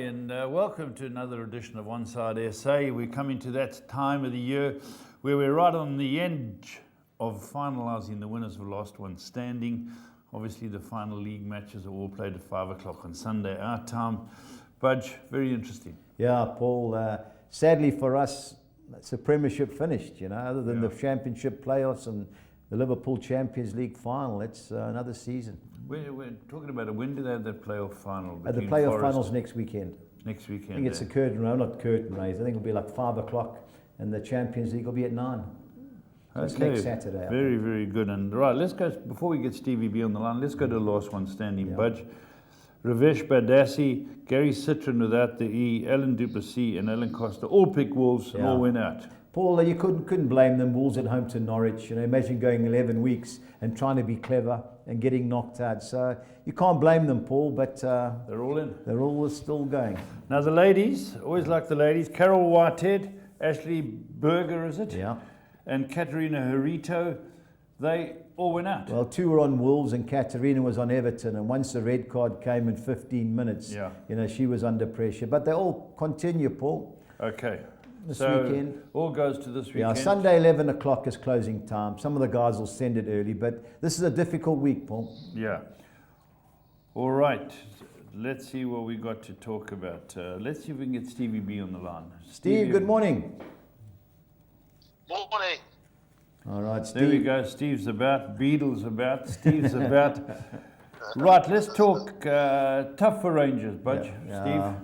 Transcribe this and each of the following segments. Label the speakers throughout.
Speaker 1: and welcome to another edition of OnsideSA. We're coming to that time of the year where we're right on the edge of finalising the winners of last one standing. Obviously, the final league matches are all played at 5 o'clock on Sunday, our time. Budge, very interesting.
Speaker 2: Yeah, Paul, sadly for us, it's a premiership finished, other than the championship playoffs and the Liverpool Champions League final. It's another season.
Speaker 1: We're talking about when do they have that playoff final?
Speaker 2: The playoff final's next weekend.
Speaker 1: Next weekend.
Speaker 2: I think it's a curtain raise, not curtain raise. I think it'll be like 5 o'clock, and the Champions League will be at 9. So it's next Saturday.
Speaker 1: Very, very good. And right, let's go, before we get Stevie B on the line, let's go to the last one standing, Budge. Ravesh Badassi, Gary Citron without the E, Alan Duplessis and Alan Costa all picked Wolves and all went out.
Speaker 2: Paul, you couldn't blame them. Wolves at home to Norwich. Imagine going 11 weeks and trying to be clever and getting knocked out. So you can't blame them, Paul, but
Speaker 1: they're all in.
Speaker 2: They're all still going.
Speaker 1: Now the ladies, always like the ladies, Carol Whitehead, Ashley Berger, is it?
Speaker 2: Yeah.
Speaker 1: And Katerina Harito, they all went out.
Speaker 2: Well, 2 were on Wolves and Katerina was on Everton, and once the red card came in 15 minutes, she was under pressure. But they all continue, Paul.
Speaker 1: Okay.
Speaker 2: This weekend.
Speaker 1: All goes to this weekend.
Speaker 2: Yeah, Sunday 11 o'clock is closing time. Some of the guys will send it early, but this is a difficult week, Paul.
Speaker 1: Yeah. All right. Let's see what we got to talk about. Let's see if we can get Stevie B on the line.
Speaker 2: Steve, good morning.
Speaker 3: Morning.
Speaker 2: All right, Steve.
Speaker 1: There we go. Steve's about. Beadle's about. Steve's about. Right, let's talk tough for Rangers, Budge. Steve.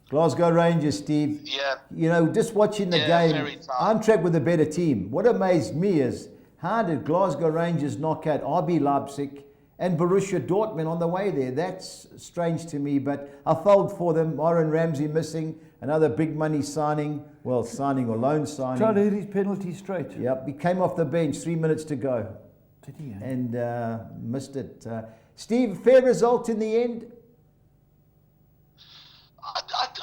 Speaker 2: Glasgow Rangers, Steve.
Speaker 3: Yeah.
Speaker 2: Just watching the game, I'm tracked with a better team. What amazed me is how did Glasgow Rangers knock out RB Leipzig and Borussia Dortmund on the way there? That's strange to me, but I felt for them. Aaron Ramsey missing, another big money signing. Well, signing or loan signing.
Speaker 1: Tried to hit his penalty straight.
Speaker 2: Yep, he came off the bench 3 minutes to go.
Speaker 1: Did he?
Speaker 2: And missed it. Steve, fair result in the end?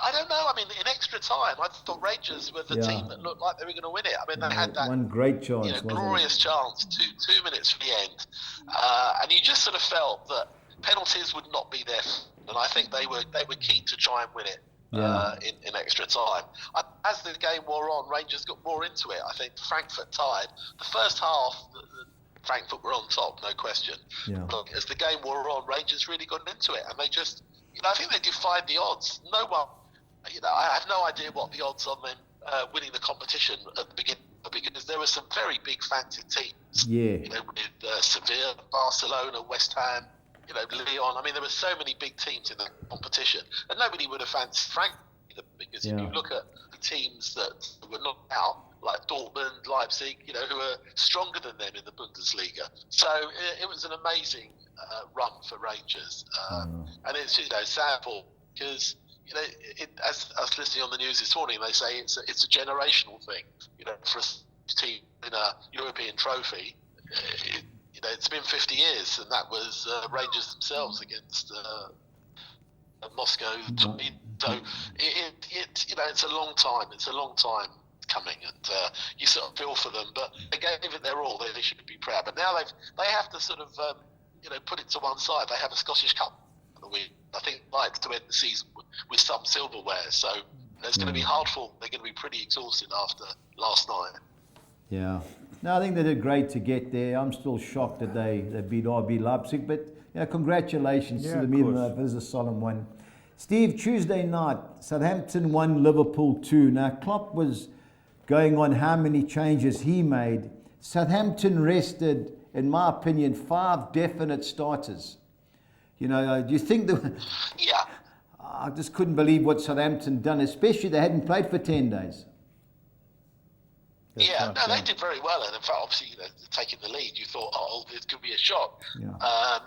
Speaker 3: I don't know. I mean, in extra time, I thought Rangers were the team that looked like they were going to win it. I mean, they had that
Speaker 2: one great chance,
Speaker 3: glorious chance, two minutes from the end, and you just sort of felt that penalties would not be there, and I think they were keen to try and win it in extra time. As the game wore on, Rangers got more into it. I think Frankfurt tied. The first half, Frankfurt were on top, no question.
Speaker 2: Yeah.
Speaker 3: But as the game wore on, Rangers really got into it, and they just. I think they defied the odds. No one, I have no idea what the odds on them winning the competition at the beginning, because there were some very big fancied teams.
Speaker 2: Yeah.
Speaker 3: With Sevilla, Barcelona, West Ham, Lyon. I mean, there were so many big teams in the competition, and nobody would have fancied Frankfurt either, because if you look at the teams that were knocked out, like Dortmund, Leipzig, who are stronger than them in the Bundesliga. So it was an amazing run for Rangers, and it's sad because as I was listening on the news this morning, they say it's a generational thing. For a team in a European trophy, it's been 50 years, and that was Rangers themselves against Moscow. So it's a long time. It's a long time coming, and you sort of feel for them, but they gave it their all. They should be proud. But now they have to sort of put it to one side. They have a Scottish Cup the week. I think like to end the season with some silverware. So it's going to be hard for them. They're going to be pretty exhausted after last night.
Speaker 2: Yeah. No, I think they did great to get there. I'm still shocked that they beat RB Leipzig, but congratulations to them, even though it is a solemn one. Steve, Tuesday night, Southampton 1, Liverpool 2. Now, Klopp was going on how many changes he made. Southampton rested, in my opinion, 5 definite starters. Do you think that...
Speaker 3: Yeah.
Speaker 2: I just couldn't believe what Southampton done, especially they hadn't played for 10 days.
Speaker 3: They did very well, and in fact, obviously, taking the lead, you thought, this could be a shock.
Speaker 2: Yeah.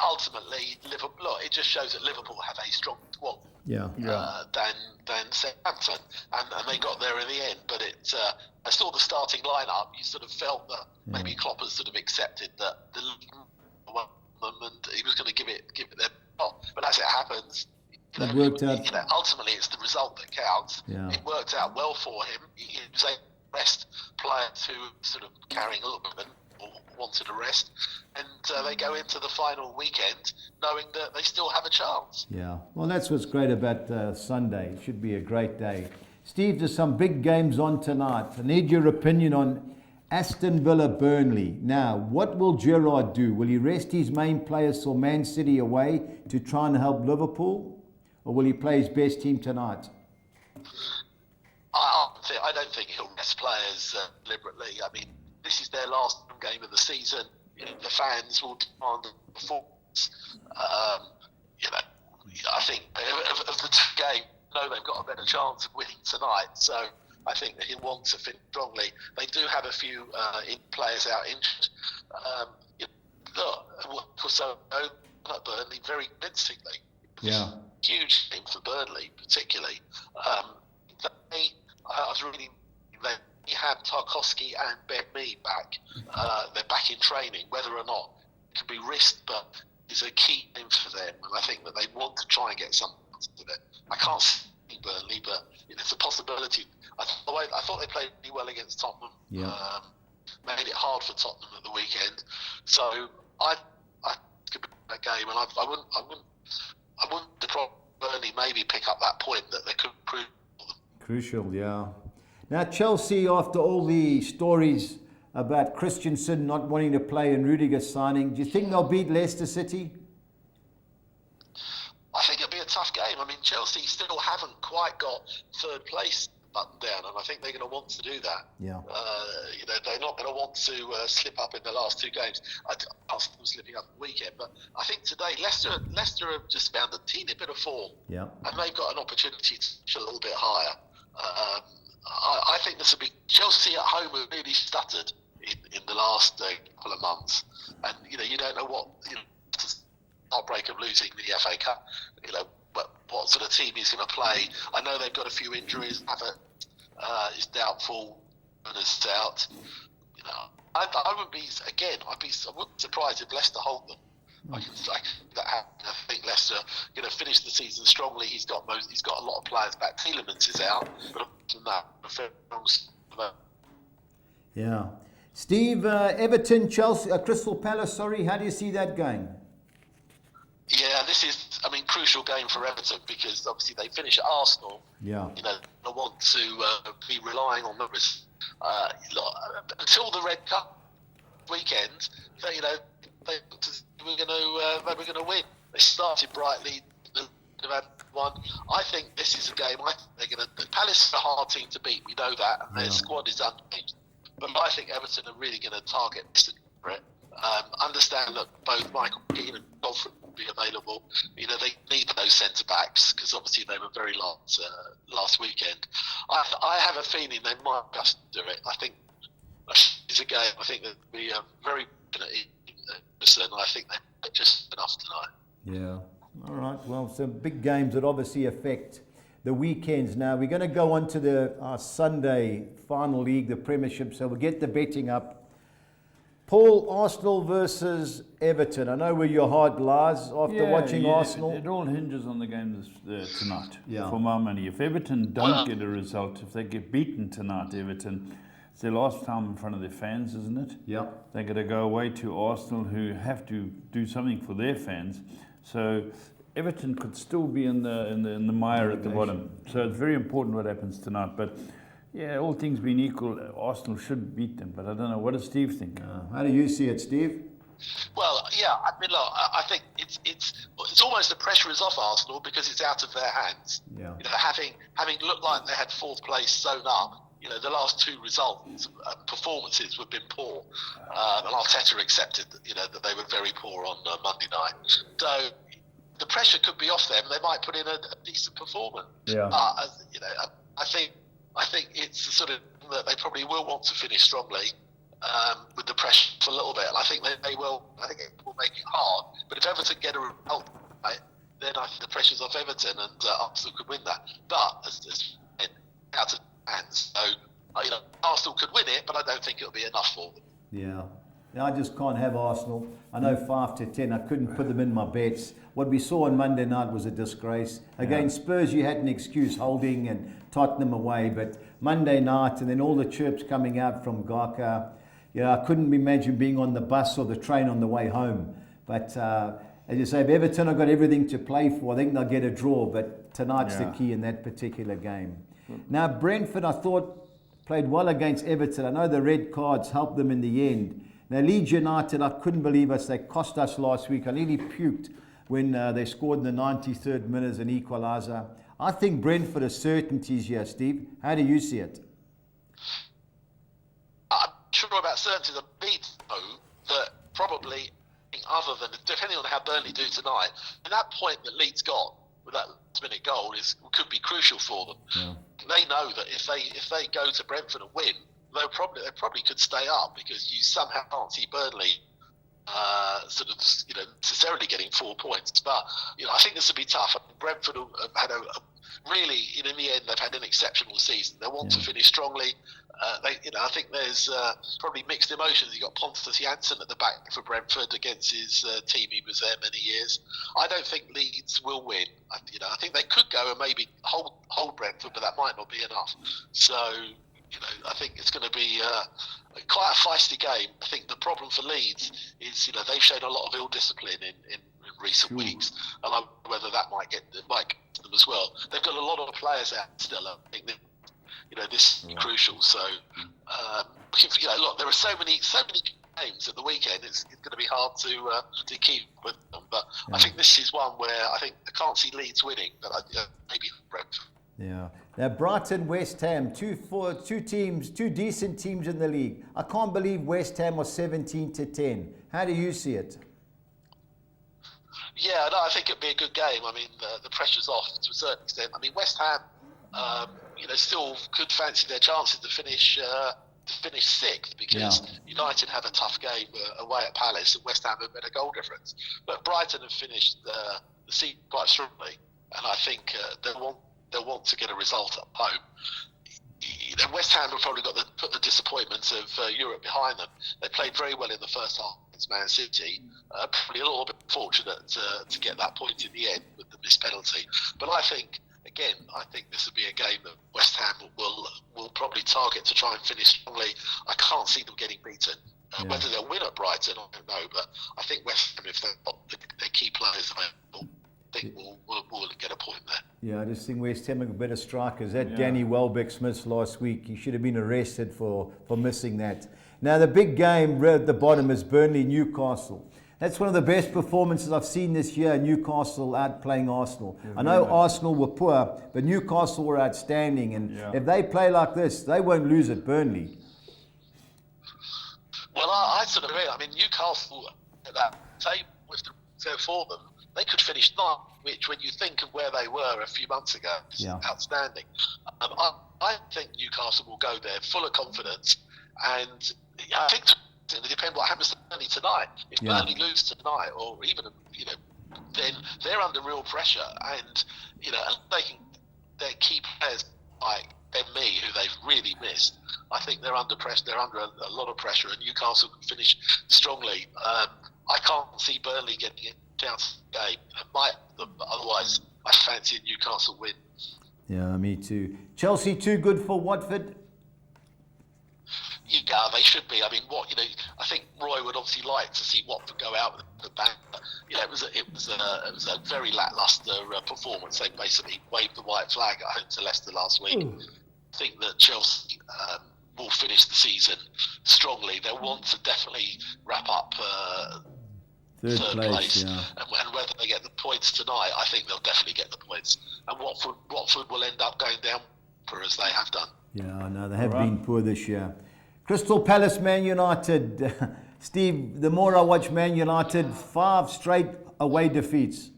Speaker 3: Ultimately, Liverpool. It just shows that Liverpool have a strong squad. Than Southampton, and they got there in the end. But I saw the starting lineup. You sort of felt that maybe Klopp has sort of accepted that the league won them, and he was going to give it their shot. But as it happens,
Speaker 2: it worked out.
Speaker 3: Ultimately, it's the result that counts.
Speaker 2: Yeah.
Speaker 3: It worked out well for him. He was able to rest players who were sort of carrying a little bit of wanted a rest, and they go into the final weekend knowing that they still have a chance.
Speaker 2: Yeah, well, that's what's great about Sunday. It should be a great day. Steve, there's some big games on tonight. I need your opinion on Aston Villa Burnley. Now, what will Gerrard do? Will he rest his main players for Man City away to try and help Liverpool? Or will he play his best team tonight?
Speaker 3: I don't think he'll rest players deliberately. I mean, this is their last game of the season. You know, the fans will demand a performance. I think of the two games, they've got a better chance of winning tonight. So I think that he'll want to finish strongly. They do have a few players out injured. So at Burnley very convincingly.
Speaker 2: Yeah.
Speaker 3: Huge game for Burnley, particularly. I was reading they have Tarkowski and Ben Mee back. They're back in training. Whether or not it can be risked, but it's a key game for them, and I think that they want to try and get something out of it. I can't see Burnley, but it's a possibility. I thought they played really well against Tottenham.
Speaker 2: Yeah.
Speaker 3: Made it hard for Tottenham at the weekend. So I could be that game, and I wouldn't deprive Burnley maybe pick up that point that they could prove.
Speaker 2: Crucial, yeah. Now, Chelsea, after all the stories about Christensen not wanting to play and Rudiger signing, do you think they'll beat Leicester City?
Speaker 3: I think it'll be a tough game. I mean, Chelsea still haven't quite got third place buttoned down, and I think they're going to want to do that.
Speaker 2: Yeah.
Speaker 3: They're not going to want to slip up in the last two games. I can't see them slipping up the weekend, but I think today Leicester have just found a teeny bit of form,
Speaker 2: Yeah.
Speaker 3: and they've got an opportunity to push a little bit higher. I think this will be Chelsea at home have really stuttered in the last couple of months, and you don't know what heartbreak of losing the FA Cup. What sort of team he's going to play. I know they've got a few injuries. Havertz is doubtful and is out. I wouldn't be I wouldn't be surprised if Leicester hold them. I can that happen. I think Leicester going to finish the season strongly. He's got a lot of players back. Tielemans is out, but apart from that,
Speaker 2: Yeah. Steve, Everton, Chelsea, Crystal Palace. Sorry, how do you see that going?
Speaker 3: Yeah, this is, crucial game for Everton because obviously they finish at Arsenal.
Speaker 2: Yeah.
Speaker 3: They want to be relying on the risk. Until the Red Cup weekend, they were going to win. They started brightly. They've had one. I think this is a game. I think they're going to. Palace are a hard team to beat. We know that, and their squad is unchanged. But I think Everton are really going to target this for it. Understand that both Michael Keane and Godfrey will be available. They need those centre backs because obviously they were very last weekend. I have a feeling they might just do it. I think it's a game. I think they'll be very good at it, and I think they're just enough tonight.
Speaker 2: Yeah. All right. Well, some big games that obviously affect the weekends. Now we're going to go on to our Sunday final league, the Premiership. So we'll get the betting up. Paul, Arsenal versus Everton. I know where your heart lies after watching Arsenal.
Speaker 1: It all hinges on the game tonight,
Speaker 2: Yeah.
Speaker 1: for my money. If Everton don't get a result, if they get beaten tonight, Everton, it's their last time in front of their fans, isn't it?
Speaker 2: Yeah.
Speaker 1: They're going to go away to Arsenal, who have to do something for their fans. So Everton could still be in the mire at the bottom. So it's very important what happens tonight. But yeah, all things being equal, Arsenal should beat them. But I don't know. What does Steve think?
Speaker 2: How do you see it, Steve?
Speaker 3: Well, yeah. Look, I think it's almost the pressure is off Arsenal because it's out of their hands.
Speaker 2: Yeah.
Speaker 3: Having looked like they had fourth place sewn up. The last two results, performances have been poor, and Arteta accepted that they were very poor on Monday night. So the pressure could be off them. They might put in a decent performance.
Speaker 2: Yeah.
Speaker 3: I think it's the sort of that they probably will want to finish strongly with the pressure for a little bit. And I think they will. I think it will make it hard. But if Everton get a result, then I think the pressure's off Everton, and Arsenal could win that. But as out of hands, so Arsenal could win it, but I don't think it'll be enough for them.
Speaker 2: Yeah. I just can't have Arsenal. I know 5-10. I couldn't put them in my bets. What we saw on Monday night was a disgrace. Against Spurs, you had an excuse holding and Tottenham away, but Monday night, and then all the chirps coming out from Garka. I couldn't imagine being on the bus or the train on the way home. But as you say, if Everton have got everything to play for, I think they'll get a draw. But tonight's the key in that particular game. Now, Brentford, I thought, played well against Everton. I know the red cards helped them in the end. Now, Leeds United, I couldn't believe us. They cost us last week. I nearly puked when they scored in the 93rd minute as an equaliser. I think Brentford are certainties here, Steve. How do you see it?
Speaker 3: I'm sure about certainties of Leeds, though, that probably, other than, depending on how Burnley do tonight, and that point that Leeds got with that last-minute goal could be crucial for them. Yeah. They know that if they go to Brentford and win, they probably could stay up, because you somehow can't see Burnley necessarily getting 4 points. But I think this will be tough. Brentford have had really, in the end, they've had an exceptional season. They want to finish strongly. I think there's probably mixed emotions. You got Pontus Jansson at the back for Brentford against his team. He was there many years. I don't think Leeds will win. I think they could go and maybe hold Brentford, but that might not be enough. So I think it's going to be quite a feisty game. I think the problem for Leeds is they've shown a lot of ill discipline in recent weeks, and I wonder whether that might get them as well. They've got a lot of players out still. I think that this is crucial. So look, there are so many games at the weekend. It's going to be hard to keep with them. But I think this is one where I can't see Leeds winning, but maybe Brentford.
Speaker 2: Yeah. Now, Brighton, West Ham, two decent teams in the league. I can't believe West Ham was 17-10. How do you see it?
Speaker 3: Yeah, no, I think it'd be a good game. I mean, the pressure's off to a certain extent. I mean, West Ham, still could fancy their chances to finish sixth, because United have a tough game away at Palace, and West Ham have a goal difference. But Brighton have finished the season quite strongly, and I think they'll want to get a result at home. West Ham have probably put the disappointments of Europe behind them. They played very well in the first half against Man City. Probably a little bit fortunate to get that point in the end with the missed penalty. But I think this will be a game that West Ham will probably target to try and finish strongly. I can't see them getting beaten. Whether they'll win at Brighton, I don't know. But I think West Ham, if they've got their key players available, I think we'll get a point there.
Speaker 2: Yeah, I just think West Ham have better strikers. That Danny Welbeck-Smith last week, he should have been arrested for missing that. Now, the big game right at the bottom is Burnley-Newcastle. That's one of the best performances I've seen this year, Newcastle outplaying Arsenal. I know Arsenal were poor, but Newcastle were outstanding. And if they play like this, they won't lose at Burnley.
Speaker 3: Well, I sort of agree. I mean, Newcastle, at that table, with the go for them, they could finish ninth, which, when you think of where they were a few months ago, is outstanding. I think Newcastle will go there full of confidence, and I think it'll depend what happens to Burnley tonight. If Burnley lose tonight, or even then they're under real pressure, and their key players like Ben Mee, who they've really missed. I think they're under pressure. They're under a lot of pressure, and Newcastle can finish strongly. I can't see Burnley getting it down to the game. It might, but otherwise, I fancy a Newcastle win.
Speaker 2: Yeah, me too. Chelsea too good for Watford?
Speaker 3: Yeah, they should be. I mean, I think Roy would obviously like to see Watford go out with the bang. It was a very lacklustre performance. They basically waved the white flag at home to Leicester last week. I think that Chelsea will finish the season strongly. They'll want to definitely wrap up third place. Yeah. And whether they get the points tonight, I think they'll definitely get the points. And Watford will end up going down as they have done.
Speaker 2: Yeah, no, they have been poor this year. Crystal Palace, Man United. Steve, the more I watch Man United, 5 straight away defeats.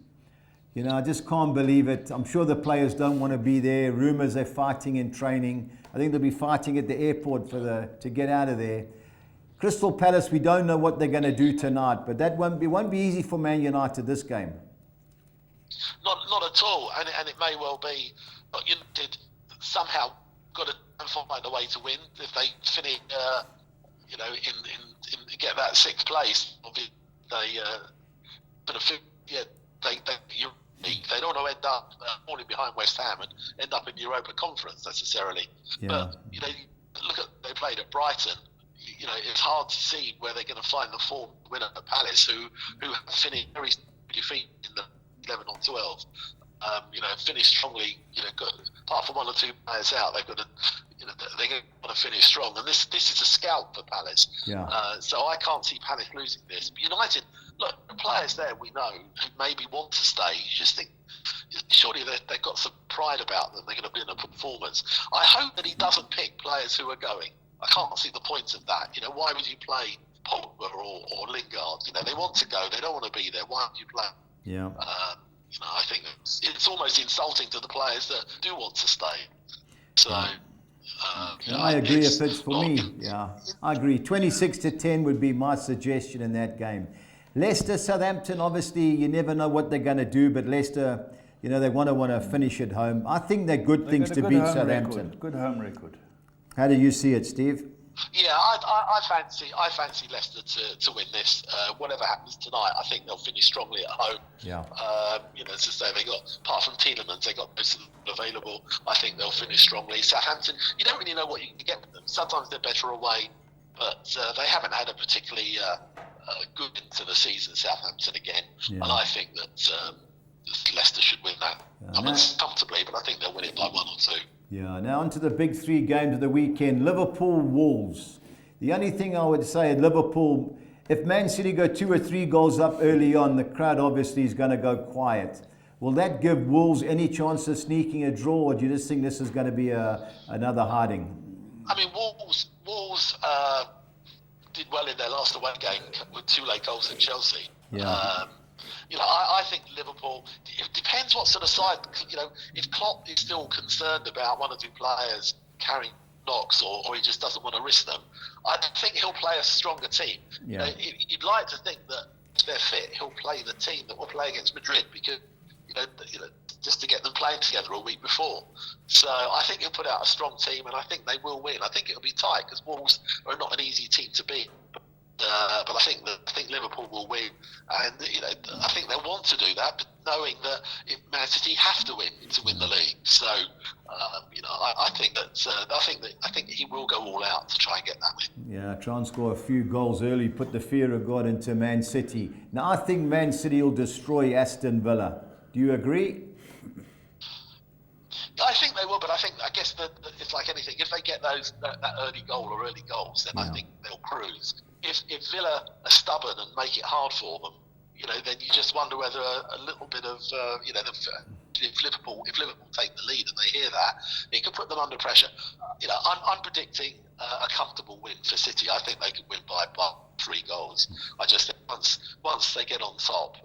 Speaker 2: I just can't believe it. I'm sure the players don't want to be there. Rumours they're fighting in training. I think they'll be fighting at the airport to get out of there. Crystal Palace, we don't know what they're going to do tonight, but it won't be easy for Man United this game.
Speaker 3: Not at all, and it may well be. But United somehow got to find a way to win. If they finish, get that 6th place, they don't want to end up falling behind West Ham and end up in Europa Conference necessarily. Yeah. But look at they played at Brighton. it's hard to see where they're going to find the form winner at Palace, who have finished very defeated in the 11 or 12. Finished strongly. Apart from one or two players out, they've got to, they're going to finish strong. And this is a scalp for Palace.
Speaker 2: Yeah.
Speaker 3: So I can't see Palace losing this. But United, look, the players there we know who maybe want to stay. You just think, surely they've got some pride about them. They're going to be in a performance. I hope that he doesn't pick players who are going. I can't see the point of that. Why would you play Pogba or Lingard? They want to go. They don't want to be there. Why would you play?
Speaker 2: Yeah.
Speaker 3: I think it's almost insulting to the players that do want to stay. So,
Speaker 2: I agree. If it's for me, I agree. 26-10 would be my suggestion in that game. Leicester, Southampton. Obviously, you never know what they're going to do, but Leicester, they want to finish at home. I think they're good things to beat Southampton.
Speaker 1: Good home record.
Speaker 2: How do you see it, Steve?
Speaker 3: Yeah, I fancy Leicester to win this. Whatever happens tonight, I think they'll finish strongly at home.
Speaker 2: Yeah.
Speaker 3: As I say, they got, apart from Tielemans, they got most of them available. I think they'll finish strongly. Southampton, you don't really know what you can get with them. Sometimes they're better away, but they haven't had a particularly good into the season. Southampton again, and I think that Leicester should win that. Comfortably, but I think they'll win it by 1 or 2.
Speaker 2: Yeah, now on to the big 3 games of the weekend. Liverpool, Wolves. The only thing I would say at Liverpool, if Man City go 2 or 3 goals up early on, the crowd obviously is going to go quiet. Will that give Wolves any chance of sneaking a draw, or do you just think this is going to be another hiding?
Speaker 3: I mean, Wolves did well in their last away game with 2 late goals at Chelsea.
Speaker 2: Yeah.
Speaker 3: I think Liverpool, it depends what sort of side, if Klopp is still concerned about 1 or 2 players carrying knocks or he just doesn't want to risk them, I think he'll play a stronger team.
Speaker 2: Yeah.
Speaker 3: You'd like to think that if they're fit, he'll play the team that will play against Madrid because, just to get them playing together a week before. So I think he'll put out a strong team and I think they will win. I think it'll be tight because Wolves are not an easy team to beat. But I think Liverpool will win, and I think they'll want to do that, but knowing that Man City have to win the league. So I think he will go all out to try and get that win.
Speaker 2: Yeah, try and score a few goals early, put the fear of God into Man City. Now I think Man City will destroy Aston Villa. Do you agree?
Speaker 3: I think they will, but I guess that it's like anything. If they get that early goal or early goals, then I think they'll cruise. If Villa are stubborn and make it hard for them, then you just wonder whether a little bit of, if Liverpool take the lead and they hear that, it could put them under pressure. I'm predicting a comfortable win for City. I think they could win by 3 goals. I just think once they get on top,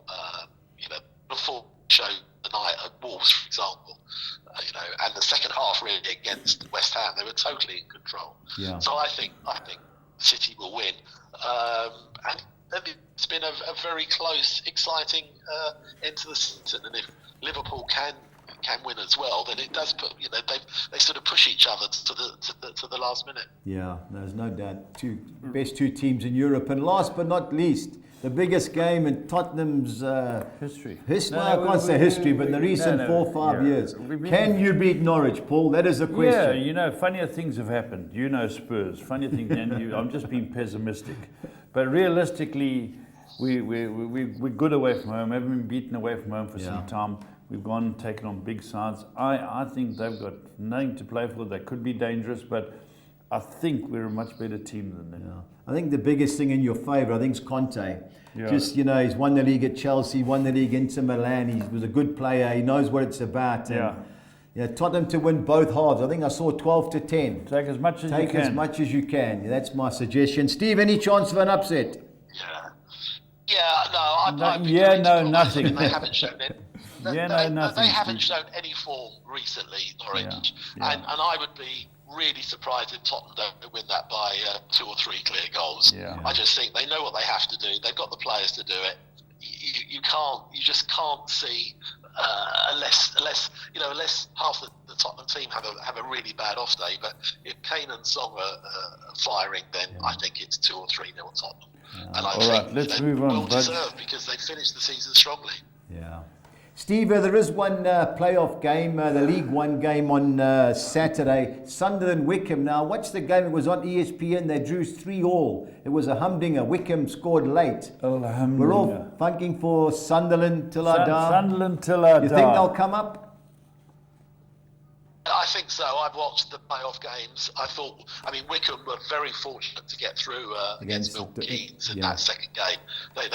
Speaker 3: before show tonight at Wolves, for example, and the second half really against West Ham, they were totally in control.
Speaker 2: Yeah.
Speaker 3: So I think City will win, and it's been a very close, exciting end to the season. And if Liverpool can win as well, then it does put they sort of push each other to the last minute.
Speaker 2: Yeah, there's no doubt. Best 2 teams in Europe, and last but not least, the biggest game in Tottenham's
Speaker 1: history.
Speaker 2: I can't say history, but in the recent 4 or 5 years. Can you beat Norwich, Paul? That is the question.
Speaker 1: Yeah, funnier things have happened. Spurs. Funnier things. And I'm just being pessimistic. But realistically, we're good away from home. Haven't been beaten away from home for some time. We've gone and taken on big sides. I think they've got nothing to play for. They could be dangerous, but I think we're a much better team than them.
Speaker 2: Yeah. I think the biggest thing in your favour, I think, is Conte.
Speaker 1: Yeah.
Speaker 2: Just, he's won the league at Chelsea, won the league Inter Milan. He was a good player. He knows what it's about. And, Tottenham to win both halves. I think I saw 12-10.
Speaker 1: Take as much as you can.
Speaker 2: That's my suggestion. Steve, any chance of an upset?
Speaker 1: Nothing.
Speaker 3: They haven't shown it.
Speaker 1: Nothing.
Speaker 3: They haven't shown any form recently, Norwich, and I would be really surprised if Tottenham don't win that by 2 or 3 clear goals. I just think they know what they have to do. They've got the players to do it. You just can't see unless half the Tottenham team have a really bad off day. But if Kane and Song are firing, then I think it's 2 or 3 nil Tottenham. And I think
Speaker 1: let's move on.
Speaker 3: Well deserved because they finished the season strongly.
Speaker 2: Yeah. Steve, there is one playoff game, the League One game on Saturday. Sunderland Wickham. Now, watch the game. It was on ESPN. They drew 3-3. It was a humdinger. Wickham scored late. We're all funking for Sunderland till I die.
Speaker 1: Sunderland till I die.
Speaker 2: You think they'll come up?
Speaker 3: I think so. I've watched the playoff games. Wickham were very fortunate to get through against Milton Keynes in that second game. They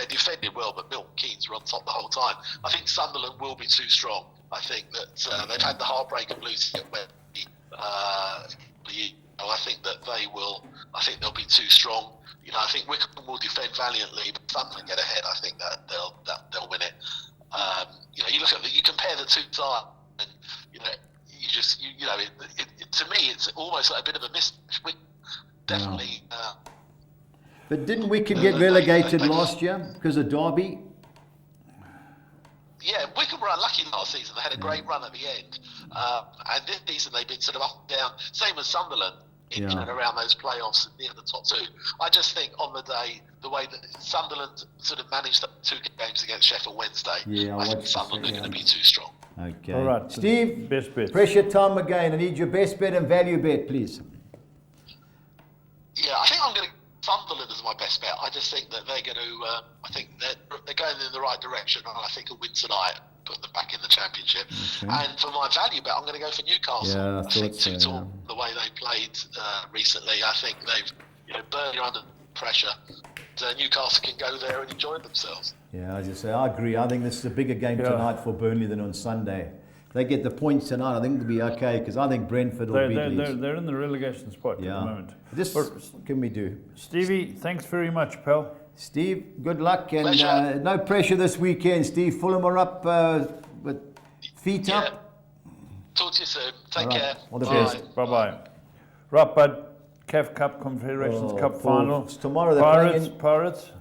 Speaker 3: defended well, but Milton Keynes were on top the whole time. I think Sunderland will be too strong. I think that they've had the heartbreak of losing at Wembley. I think that they will. I think they'll be too strong. I think Wickham will defend valiantly, but Sunderland get ahead. I think that they'll win it. You look at you compare the two sides, and to me, it's almost like a bit of a mismatch. Definitely.
Speaker 2: But didn't Wickham get relegated last year because of Derby?
Speaker 3: Yeah, Wickham were unlucky last season. They had a great run at the end. And this season they've been sort of up and down, same as Sunderland, in and around those playoffs near the top two. I just think on the day, the way that Sunderland sort of managed the 2 games against Sheffield Wednesday, I think Sunderland are going to be too strong.
Speaker 2: Okay.
Speaker 1: All right,
Speaker 2: Steve,
Speaker 1: best bet.
Speaker 2: Pressure time again. I need your best bet and value bet, please.
Speaker 3: Yeah, I think I'm going to Sunderland as my best bet. I just think that they're going to. I think they're going in the right direction, and I think a win tonight put them back in the Championship. Okay. And for my value bet, I'm going to go for Newcastle.
Speaker 2: Yeah,
Speaker 3: I think the way they played recently, I think they've Burnley are under pressure. Newcastle can go there and enjoy themselves.
Speaker 2: Yeah, as you say, I agree. I think this is a bigger game tonight for Burnley than on Sunday. If they get the points tonight, I think they'll be okay, because I think Brentford will beat Leeds.
Speaker 1: They're in the relegation spot at the moment.
Speaker 2: What can we do?
Speaker 1: Stevie, thanks very much, pal.
Speaker 2: Steve, good luck, and no pressure this weekend. Steve, Fulham are up with feet up.
Speaker 3: Talk to you soon. Take care.
Speaker 2: All the best.
Speaker 1: Bye-bye. Right, bud. CAF Cup, Confederations Cup final.
Speaker 2: It's tomorrow. They're
Speaker 1: Pirates.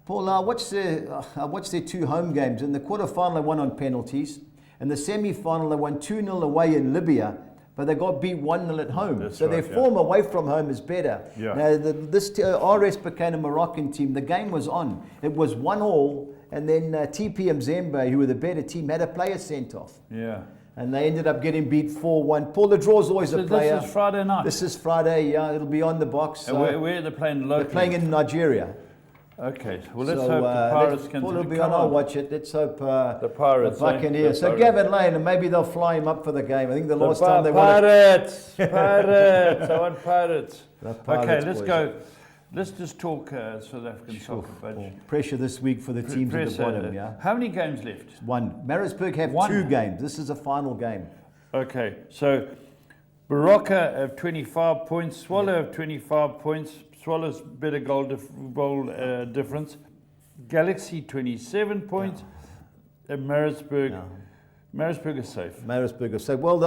Speaker 2: Paul, what's their 2 home games? In the quarterfinal, they won on penalties. In the semi-final, they won 2-0 away in Libya, but they got beat 1-0 at home. Their form away from home is better.
Speaker 1: Yeah.
Speaker 2: Now, this RS became a Moroccan team. The game was on. It was 1-1, and then TP Mzembe, who were the better team, had a player sent off.
Speaker 1: Yeah.
Speaker 2: And they ended up getting beat 4-1. Paul, the draw's always a player.
Speaker 1: This is Friday night.
Speaker 2: This is Friday, it'll be on the box.
Speaker 1: And where are they playing locally?
Speaker 2: They're playing in Nigeria.
Speaker 1: Okay, well let's hope the Pirates can
Speaker 2: Paul will be on. I'll watch it. Let's hope
Speaker 1: the Pirates.
Speaker 2: The Buccaneers. So Gavin Lane, and maybe they'll fly him up for the game. I think the last time they
Speaker 1: won Pirates! Pirates! I want Pirates. Okay, let's go. Let's just talk South African soccer budget.
Speaker 2: Pressure this week for the teams at the bottom,
Speaker 1: How many games left?
Speaker 2: 1. Maritzburg have 2 games. This is a final game.
Speaker 1: Okay, so Baroka have 25 points, Swallow have 25 points, Swallow's better goal difference, Galaxy 27 points, and Maritzburg is safe.
Speaker 2: Maritzburg is safe. Well,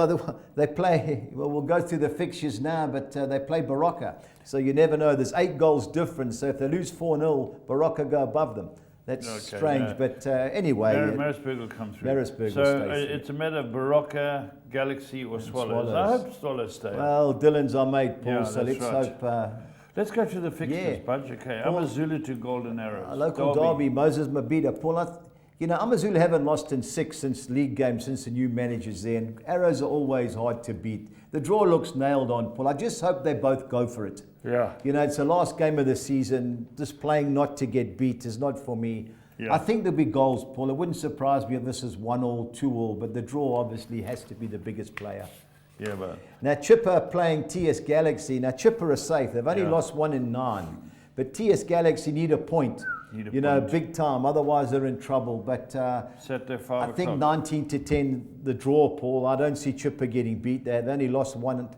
Speaker 2: they play, we'll go through the fixtures now, but they play Baroka. So you never know. There's 8 goals difference. So if they lose 4-0, Baroka go above them. That's strange, but anyway.
Speaker 1: Maritzburg will come through.
Speaker 2: Maritzburg
Speaker 1: will
Speaker 2: stay through.
Speaker 1: It's a matter of Baroka, Galaxy or Swallows. I hope Swallows stay.
Speaker 2: Well, Dylan's our mate, Paul, so let's hope...
Speaker 1: let's go to the fixtures, Budge. Okay, Amazulu to Golden Arrows.
Speaker 2: A local derby, Moses Mabhida. Paul, Amazulu haven't lost in 6 since league games, since the new manager's there, and Arrows are always hard to beat. The draw looks nailed on, Paul. I just hope they both go for it.
Speaker 1: Yeah.
Speaker 2: It's the last game of the season. Just playing not to get beat is not for me. Yeah. I think there'll be goals, Paul. It wouldn't surprise me if this is 1-1, 2-1, but the draw obviously has to be the biggest player.
Speaker 1: Yeah, but...
Speaker 2: Now, Chipper playing TS Galaxy. Now, Chipper are safe. They've only lost 1 in 9. But TS Galaxy need a point. Big time. Otherwise, they're in trouble. But
Speaker 1: Saturday, 5
Speaker 2: I think 19-10, the draw, Paul. I don't see Chipper getting beat. They've only lost 1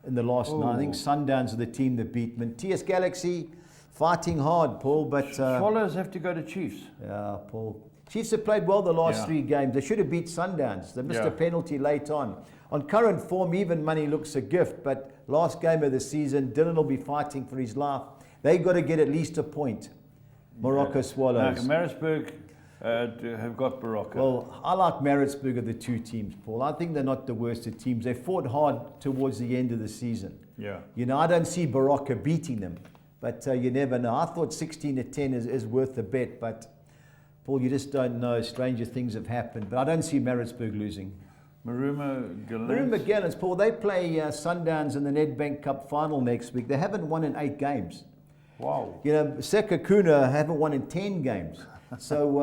Speaker 2: in the last 9. I think Sundowns are the team that beat them. TS Galaxy fighting hard, Paul. But
Speaker 1: Swallows have to go to Chiefs.
Speaker 2: Yeah, Paul. Chiefs have played well the last 3 games. They should have beat Sundowns. They missed a penalty late on. On current form, even money looks a gift. But last game of the season, Dylan will be fighting for his life. They got to get at least a point. Morocco Swallows.
Speaker 1: Maritzburg have got Baroka.
Speaker 2: Well, I like Maritzburg of the 2 teams, Paul. I think they're not the worst of teams. They fought hard towards the end of the season.
Speaker 1: Yeah.
Speaker 2: I don't see Baroka beating them, but you never know. I thought 16-10 is worth the bet, but Paul, you just don't know. Stranger things have happened. But I don't see Maritzburg losing.
Speaker 1: Maruma
Speaker 2: Gallants, Paul, they play Sundowns in the Nedbank Cup final next week. They haven't won in 8 games.
Speaker 1: Wow.
Speaker 2: You know, Sekakuna haven't won in 10 games. So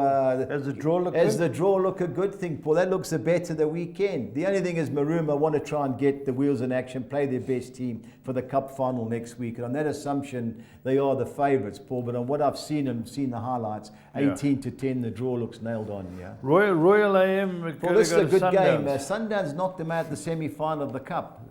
Speaker 1: Does the draw look
Speaker 2: as
Speaker 1: good?
Speaker 2: the draw look a good thing, Paul. That looks a better the weekend. The only thing is Maruma want to try and get the wheels in action, play their best team for the cup final next week. And on that assumption, they are the favourites, Paul. But on what I've seen and seen the highlights, 18-10, the draw looks nailed on. Yeah.
Speaker 1: Royal AM.
Speaker 2: Well, this is a good game.
Speaker 1: Sundowns.
Speaker 2: Sundowns knocked them out the semi-final of the cup.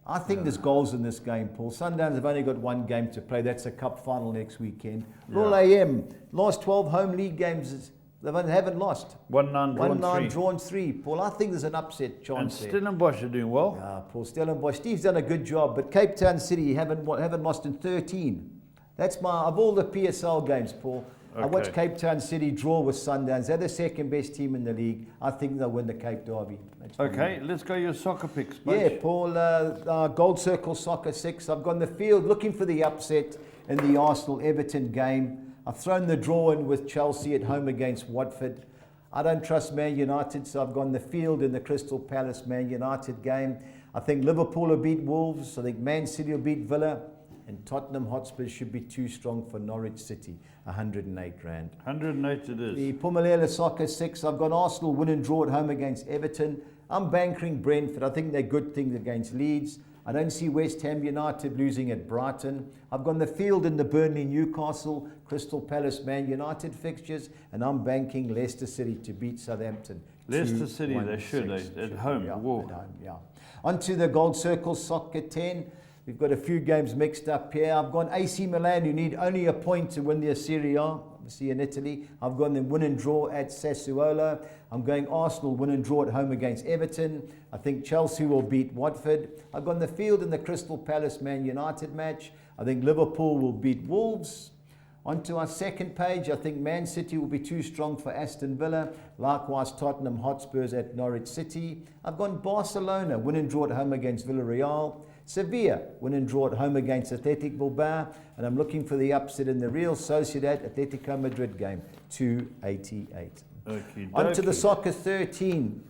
Speaker 2: I think there's goals in this game, Paul. Sundowns have only got 1 game to play. That's a cup final next weekend. Royal AM, last 12 home league games, they haven't lost.
Speaker 1: 1-9
Speaker 2: drawn 3. Paul, I think there's an upset chance
Speaker 1: And
Speaker 2: there.
Speaker 1: Stellenbosch are doing well.
Speaker 2: Paul, Stellenbosch. Steve's done a good job, but Cape Town City haven't lost in 13. That's of all the PSL games, Paul. I watched Cape Town City draw with Sundowns. They're the second best team in the league. I think they'll win the Cape Derby.
Speaker 1: Okay, let's go your soccer picks, Budge.
Speaker 2: Yeah, Paul, Gold Circle Soccer 6. I've gone the field looking for the upset in the Arsenal-Everton game. I've thrown the draw in with Chelsea at home against Watford. I don't trust Man United, so I've gone the field in the Crystal Palace Man United game. I think Liverpool will beat Wolves. I think Man City will beat Villa. And Tottenham Hotspur should be too strong for Norwich City. 108 rand.
Speaker 1: 108 it is.
Speaker 2: The Pumalala Soccer 6. I've got Arsenal win and draw at home against Everton. I'm bankering Brentford. I think they're good things against Leeds. I don't see West Ham United losing at Brighton. I've gone the field in the Burnley Newcastle, Crystal Palace Man United fixtures, and I'm banking Leicester City to beat Southampton.
Speaker 1: Leicester City, they should. At home.
Speaker 2: Yeah, at home, yeah. On to the Gold Circle Soccer 10. We've got a few games mixed up here. I've gone AC Milan, who need only a point to win their Serie A, obviously in Italy. I've gone them win and draw at Sassuolo. I'm going Arsenal win and draw at home against Everton. I think Chelsea will beat Watford. I've gone the field in the Crystal Palace Man United match. I think Liverpool will beat Wolves. On to our second page, I think Man City will be too strong for Aston Villa. Likewise, Tottenham Hotspurs at Norwich City. I've gone Barcelona win and draw at home against Villarreal. Sevilla win and draw at home against Athletic Bilbao, and I'm looking for the upset in the Real Sociedad Atletico Madrid game, 288. On to the Soccer 13.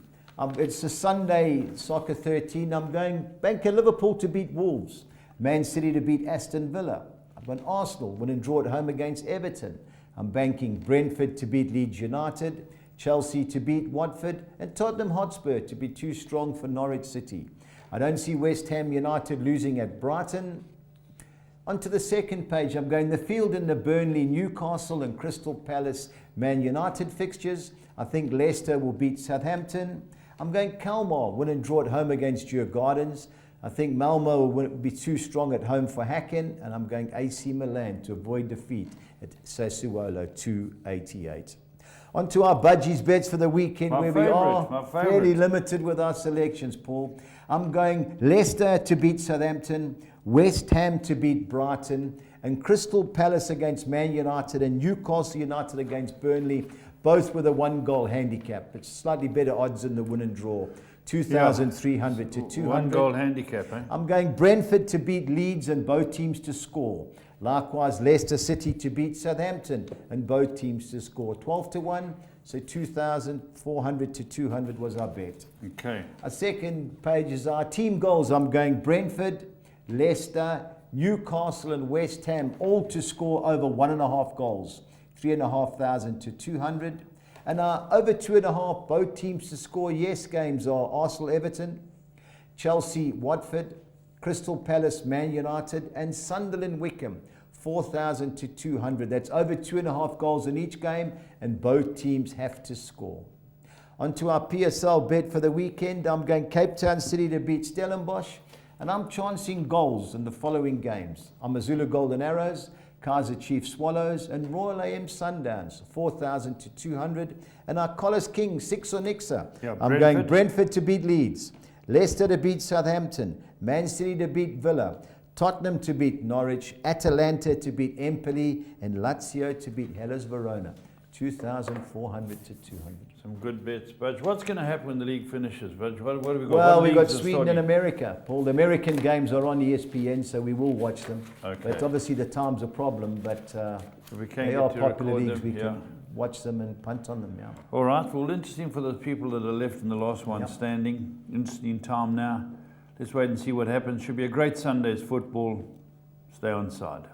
Speaker 2: It's a Sunday Soccer 13. I'm going banker Liverpool to beat Wolves, Man City to beat Aston Villa. I've got Arsenal win and draw at home against Everton. I'm banking Brentford to beat Leeds United, Chelsea to beat Watford, and Tottenham Hotspur to be too strong for Norwich City. I don't see West Ham United losing at Brighton. Onto the second page, I'm going the field in the Burnley, Newcastle and Crystal Palace Man United fixtures. I think Leicester will beat Southampton. I'm going Kalmar, win and draw at home against Djurgårdens. I think Malmo will be too strong at home for Häcken. And I'm going AC Milan to avoid defeat at Sassuolo, 288. On to our budgies bets for the weekend, where we are fairly limited with our selections, Paul. I'm going Leicester to beat Southampton, West Ham to beat Brighton, and Crystal Palace against Man United and Newcastle United against Burnley, both with a 1-goal handicap. It's slightly better odds in the win and draw, 2,300 to 200.
Speaker 1: 1-goal handicap, eh?
Speaker 2: I'm going Brentford to beat Leeds and both teams to score. Likewise, Leicester City to beat Southampton and both teams to score. 12 to 1, so 2,400 to 200 was our bet.
Speaker 1: Okay.
Speaker 2: Our second page is our team goals. I'm going Brentford, Leicester, Newcastle and West Ham, all to score over 1.5 goals. 3,500 to 200. And our over 2.5, both teams to score yes games are Arsenal Everton, Chelsea Watford, Crystal Palace Man United and Sunderland Wickham, 4,000 to 200. That's over 2.5 goals in each game and both teams have to score. On to our PSL bet for the weekend. I'm going Cape Town City to beat Stellenbosch and I'm chancing goals in the following games. Amazulu Golden Arrows, Kaiser Chiefs Swallows and Royal AM Sundowns, 4,000 to 200. And our Collis Kings, 6 or Nixa. I'm going Brentford to beat Leeds, Leicester to beat Southampton, Man City to beat Villa, Tottenham to beat Norwich, Atalanta to beat Empoli, and Lazio to beat Hellas Verona, 2,400 to 200.
Speaker 1: Some good bets, Budge. What's going to happen when the league finishes, Budge? What have we got?
Speaker 2: Well, we've got Sweden and America. Paul, the American games are on ESPN, so we will watch them.
Speaker 1: Okay.
Speaker 2: But obviously the time's a problem, but
Speaker 1: if we can
Speaker 2: they
Speaker 1: get
Speaker 2: are
Speaker 1: to
Speaker 2: popular
Speaker 1: record
Speaker 2: leagues.
Speaker 1: them,
Speaker 2: We
Speaker 1: yeah.
Speaker 2: can watch them and punt on them. Yeah.
Speaker 1: All right, well, interesting for the people that are left in the last one standing. Interesting time now. Let's wait and see what happens. Should be a great Sunday's football. Stay on side.